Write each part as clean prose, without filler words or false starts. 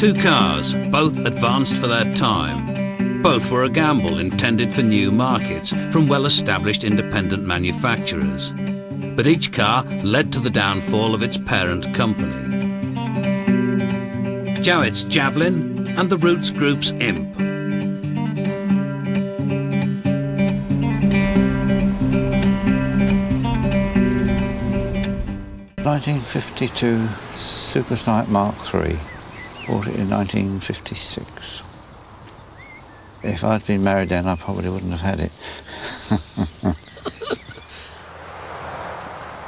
Two cars, both advanced for their time. Both were a gamble intended for new markets from well-established independent manufacturers. But each car led to the downfall of its parent company. Jowett's Javelin and the Roots Group's Imp. (1952) Super Snipe Mark III. Bought it in 1956. If I'd been married then, I probably wouldn't have had it.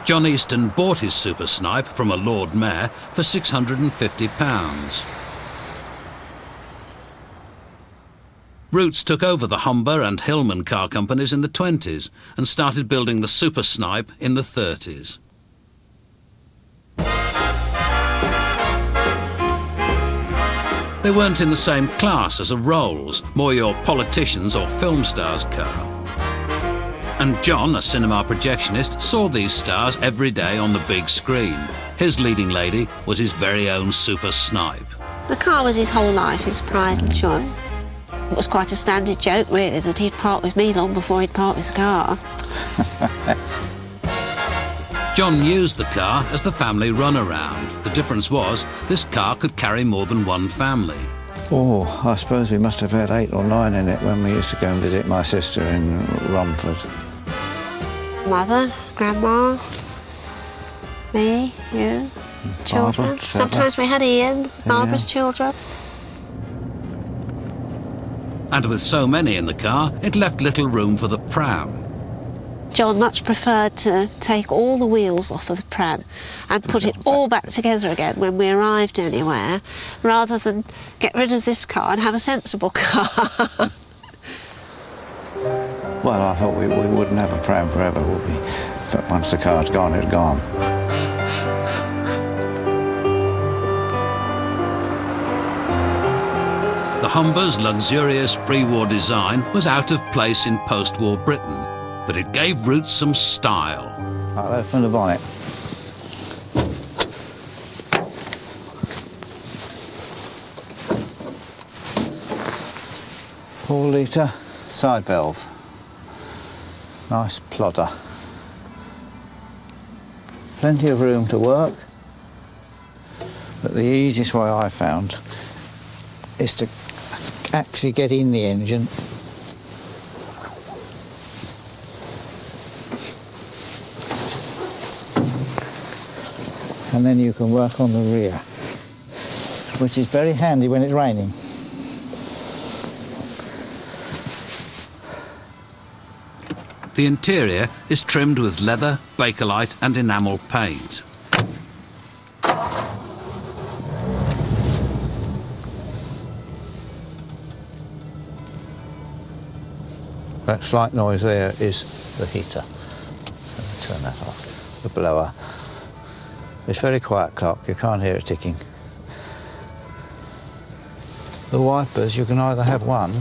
John Easton bought his Super Snipe from a Lord Mayor for £650. Roots took over the Humber and Hillman car companies in the 20s and started building the Super Snipe in the 30s. They weren't in the same class as a Rolls, more your politicians or film stars car. And John, a cinema projectionist, saw these stars every day on the big screen. His leading lady was his very own Super Snipe. The car was his whole life, his pride and joy. It was quite a standard joke, really, that he'd part with me long before he'd part with the car. John used the car as the family runaround. The difference was this car could carry more than one family. Oh, I suppose we must have had 8 or 9 in it when we used to go and visit my sister in Romford. Mother, Grandma, me, you, children. Barbara, sometimes we had Ian, Barbara's children. And with so many in the car, it left little room for the pram. John much preferred to take all the wheels off of the pram and put it all back together again when we arrived anywhere, rather than get rid of this car and have a sensible car. Well, I thought we wouldn't have a pram forever, would we? But once the car had gone, it had gone. The Humber's luxurious pre-war design was out of place in post-war Britain, but it gave Roots some style. I'll open the bonnet. Four-litre side valve. Nice plodder. Plenty of room to work, but the easiest way I found is to actually get in the engine and then you can work on the rear, which is very handy when it's raining. The interior is trimmed with leather, Bakelite and enamel paint. That slight noise there is the heater. Let me turn that off. The blower. It's very quiet clock, you can't hear it ticking. The wipers, you can either have one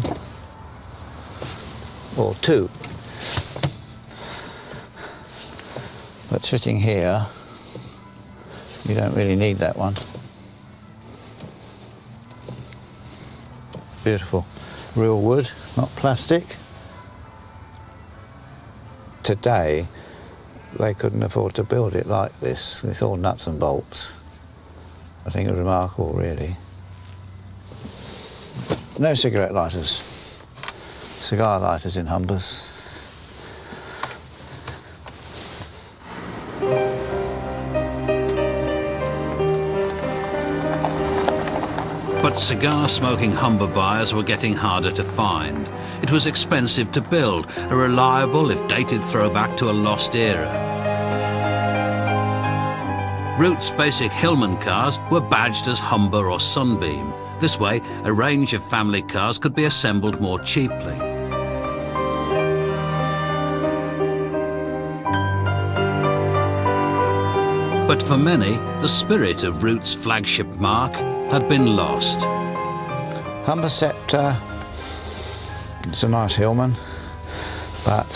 or two. But sitting here, you don't really need that one. Beautiful. Real wood, not plastic. Today, they couldn't afford to build it like this, with all nuts and bolts. I think it's remarkable, really. No cigarette lighters. Cigar lighters in Humbers. But cigar-smoking Humber buyers were getting harder to find. It was expensive to build, a reliable, if dated, throwback to a lost era. Roots' basic Hillman cars were badged as Humber or Sunbeam. This way, a range of family cars could be assembled more cheaply. But for many, the spirit of Roots' flagship marque had been lost. Humber Sceptre, it's a nice Hillman, but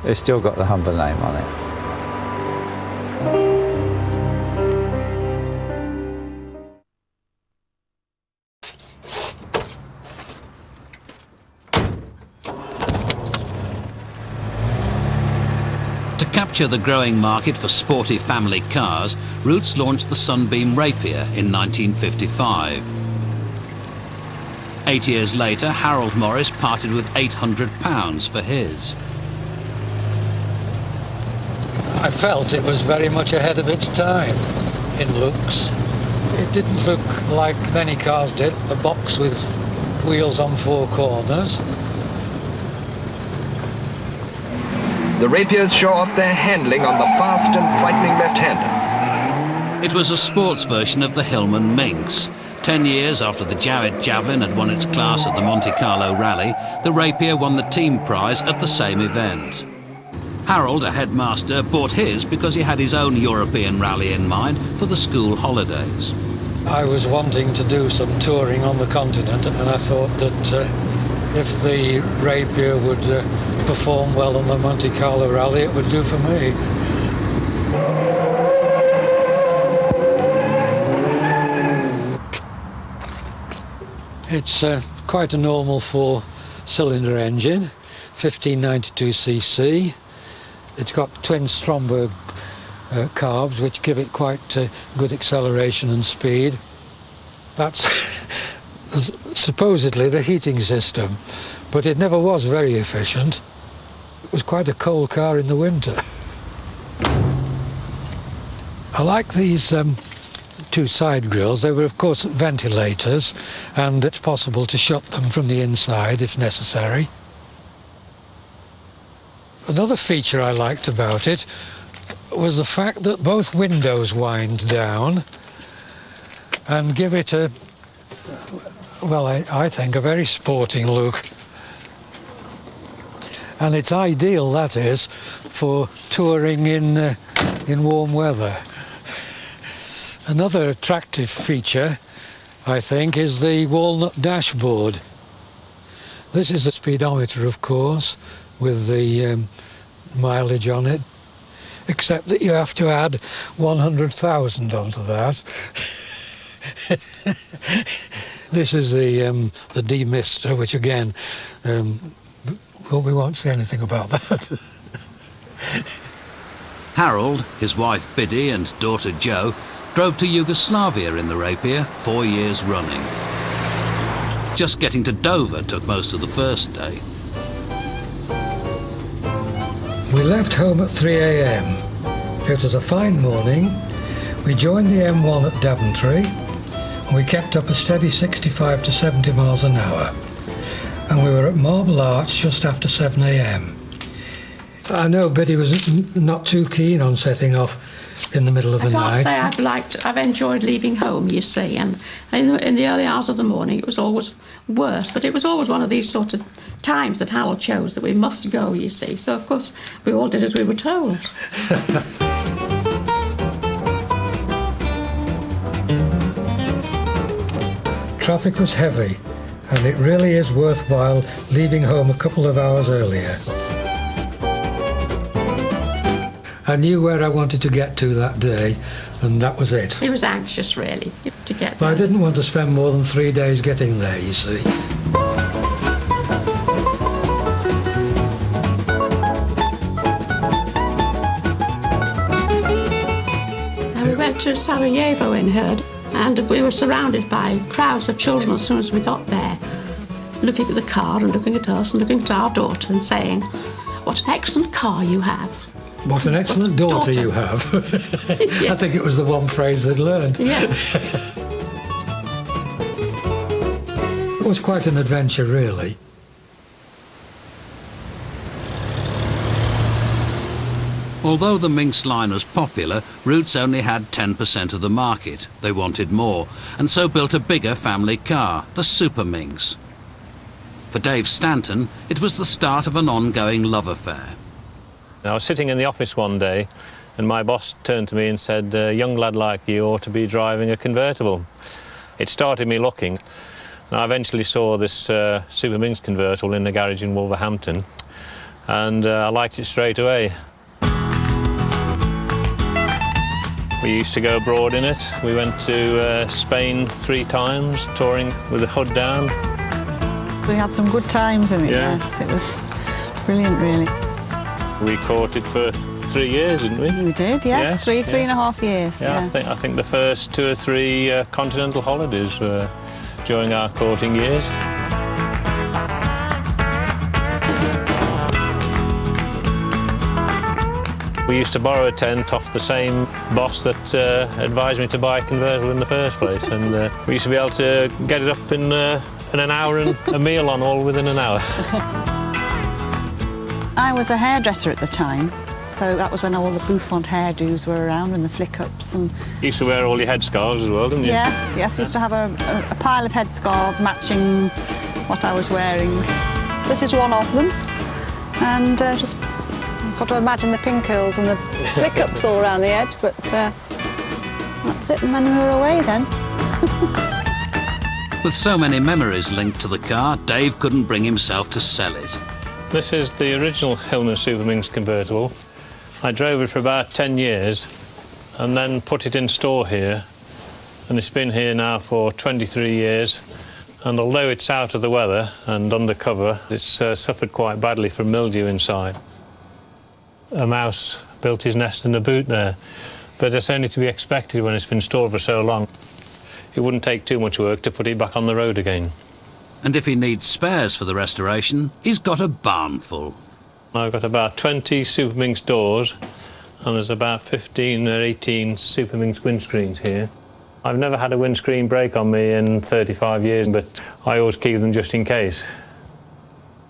it's still got the Humber name on it. capture the growing market for sporty family cars, Rootes launched the Sunbeam Rapier in 1955. 8 years later, Harold Morris parted with £800 for his. I felt it was very much ahead of its time in looks. It didn't look like many cars did, a box with wheels on four corners. The Rapiers show off their handling on the fast and frightening left-hander. It was a sports version of the Hillman Minx. 10 years after the Jarrett Javelin had won its class at the Monte Carlo Rally, the Rapier won the team prize at the same event. Harold, a headmaster, bought his because he had his own European rally in mind for the school holidays. I was wanting to do some touring on the continent, and I thought that if the Rapier would perform well on the Monte Carlo Rally, it would do for me. It's quite a normal four-cylinder engine, 1592cc. It's got twin Stromberg carbs, which give it quite good acceleration and speed. That's supposedly the heating system, but it never was very efficient. It was quite a cold car in the winter. I like these two side grills. They were, of course, ventilators, and it's possible to shut them from the inside if necessary. Another feature I liked about it was the fact that both windows wind down and give it a, well, I think, a very sporting look. And it's ideal, that is, for touring in warm weather. Another attractive feature, I think, is the walnut dashboard. This is the speedometer, of course, with the mileage on it, except that you have to add 100,000 onto that. This is the demister, which again, well, we won't say anything about that. Harold, his wife Biddy and daughter Jo drove to Yugoslavia in the Rapier 4 years running. Just getting to Dover took most of the first day. We left home at 3 a.m. It was a fine morning. We joined the M1 at Daventry, and we kept up a steady 65 to 70 miles an hour. And we were at Marble Arch just after 7 a.m. I know Biddy was not too keen on setting off in the middle of the night. I can't say I've enjoyed leaving home, you see, and in the early hours of the morning it was always worse, but it was always one of these sort of times that Harold chose that we must go, you see, so of course we all did as we were told. Traffic was heavy, and it really is worthwhile leaving home a couple of hours earlier. I knew where I wanted to get to that day, and that was it. He was anxious, really, to get there. But I didn't want to spend more than 3 days getting there, you see. And we went to Sarajevo in Herd, and we were surrounded by crowds of children as soon as we got there, looking at the car and looking at us and looking at our daughter and saying, "What an excellent car you have." What an excellent daughter you have. Yeah. I think it was the one phrase they'd learned. Yeah. It was quite an adventure, really. Although the Minx line was popular, Rootes only had 10% of the market. They wanted more, and so built a bigger family car, the Super Minx. For Dave Stanton, it was the start of an ongoing love affair. I was sitting in the office one day and my boss turned to me and said, "A young lad like you ought to be driving a convertible." It started me looking, and I eventually saw this Super Minx convertible in the garage in Wolverhampton, and I liked it straight away. We used to go abroad in it. We went to Spain 3 times, touring with the hood down. We had some good times in it, Yeah. yes. It was brilliant, really. We courted for 3 years, didn't we? We did, yes. Three and a half years. Yeah, yes. I think the first 2 or 3 continental holidays were during our courting years. We used to borrow a tent off the same boss that advised me to buy a convertible in the first place, and we used to be able to get it up in an hour and a meal on all within an hour. I was a hairdresser at the time, so that was when all the bouffant hairdos were around and the flick-ups and... You used to wear all your headscarves as well, didn't you? Yes, used to have a pile of headscarves matching what I was wearing. This is one of them, and just got to imagine the pin curls and the flick-ups all around the edge, but that's it, and then we were away then. With so many memories linked to the car, Dave couldn't bring himself to sell it. This is the original Hillman Superminx convertible. I drove it for about 10 years and then put it in store here, and it's been here now for 23 years. And although it's out of the weather and under cover, it's suffered quite badly from mildew inside. A mouse built his nest in the boot there, but it's only to be expected when it's been stored for so long. It wouldn't take too much work to put it back on the road again. And if he needs spares for the restoration, he's got a barn full. I've got about 20 Superminx doors, and there's about 15 or 18 Superminx windscreens here. I've never had a windscreen break on me in 35 years, but I always keep them just in case.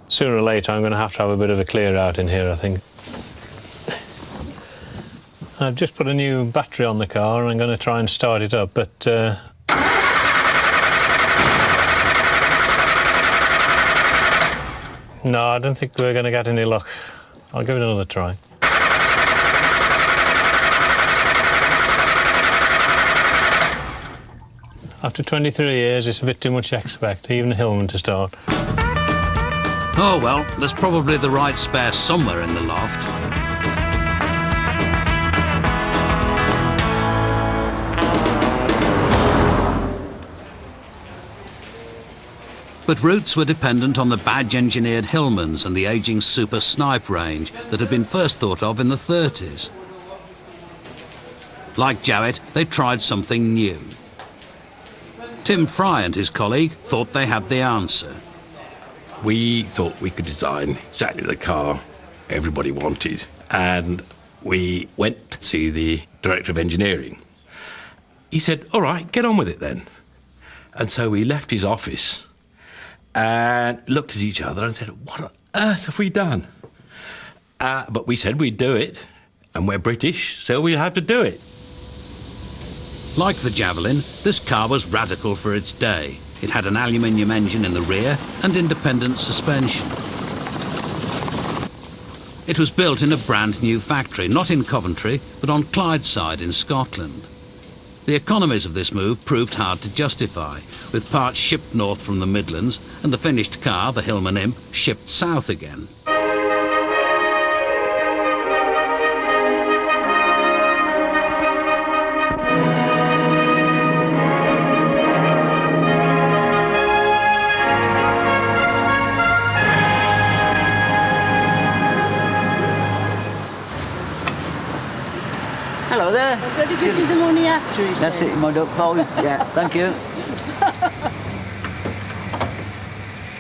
Sooner or later, I'm going to have a bit of a clear out in here, I think. I've just put a new battery on the car and I'm going to try and start it up, but no, I don't think we're going to get any luck. I'll give it another try. After 23 years, it's a bit too much to expect, even a Hillman to start. Oh well, there's probably the right spare somewhere in the loft. But routes were dependent on the badge-engineered Hillmans and the ageing Super Snipe range that had been first thought of in the 30s. Like Jowett, they tried something new. Tim Fry and his colleague thought they had the answer. We thought we could design exactly the car everybody wanted, and we went to see the director of engineering. He said, all right, get on with it then. And so we left his office and looked at each other and said, what on earth have we done? But we said we'd do it, and we're British, so we'll have to do it. Like the Javelin, this car was radical for its day. It had an aluminium engine in the rear and independent suspension. It was built in a brand new factory, not in Coventry, but on Clydeside in Scotland. The economies of this move proved hard to justify, with parts shipped north from the Midlands and the finished car, the Hillman Imp, shipped south again. Hello there. I'm going to give you the money after, That's it, my duck phone. Yeah, thank you.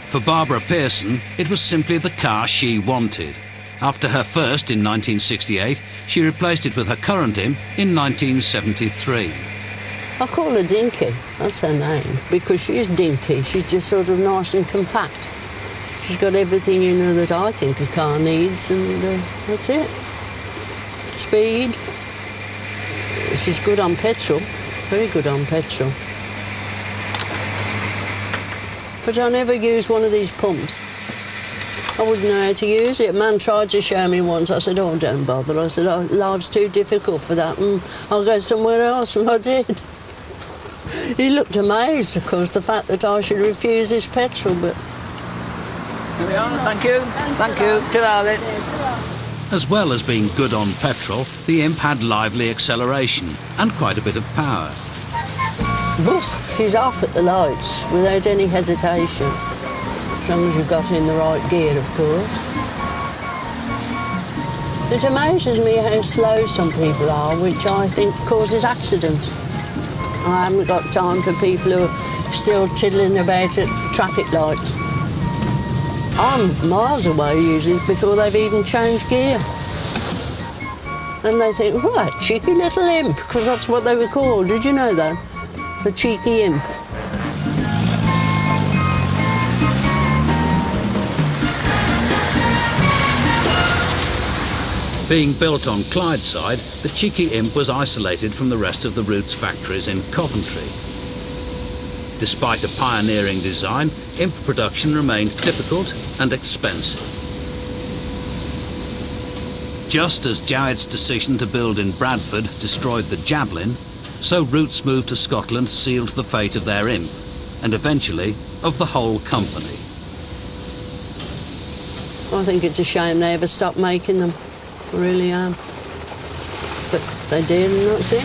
For Barbara Pearson, it was simply the car she wanted. After her first in 1968, she replaced it with her current Imp in 1973. I call her Dinky, that's her name, because she's dinky. She's just sort of nice and compact. She's got everything in her that I think a car needs, and that's it. Speed. She's good on petrol, very good on petrol. But I never use one of these pumps. I wouldn't know how to use it. A man tried to show me once. I said, oh, don't bother. I said, oh, life's too difficult for that, and I'll go somewhere else, and I did. He looked amazed, of course, the fact that I should refuse his petrol, but... Here we are, thank you. Thank you. Ta-ra then. As well as being good on petrol, the Imp had lively acceleration and quite a bit of power. Oof, she's off at the lights without any hesitation. As long as you've got in the right gear, of course. It amazes me how slow some people are, which I think causes accidents. I haven't got time for people who are still tiddling about at traffic lights. I'm miles away usually before they've even changed gear. And they think, oh, that cheeky little imp, because that's what they were called. Did you know that? The cheeky imp. Being built on Clydeside, the cheeky imp was isolated from the rest of the route's factories in Coventry. Despite a pioneering design, imp production remained difficult and expensive. Just as Jowett's decision to build in Bradford destroyed the Javelin, so Rootes' move to Scotland sealed the fate of their imp, and eventually of the whole company. I think it's a shame they ever stopped making them. I really am. But they did, and that's it.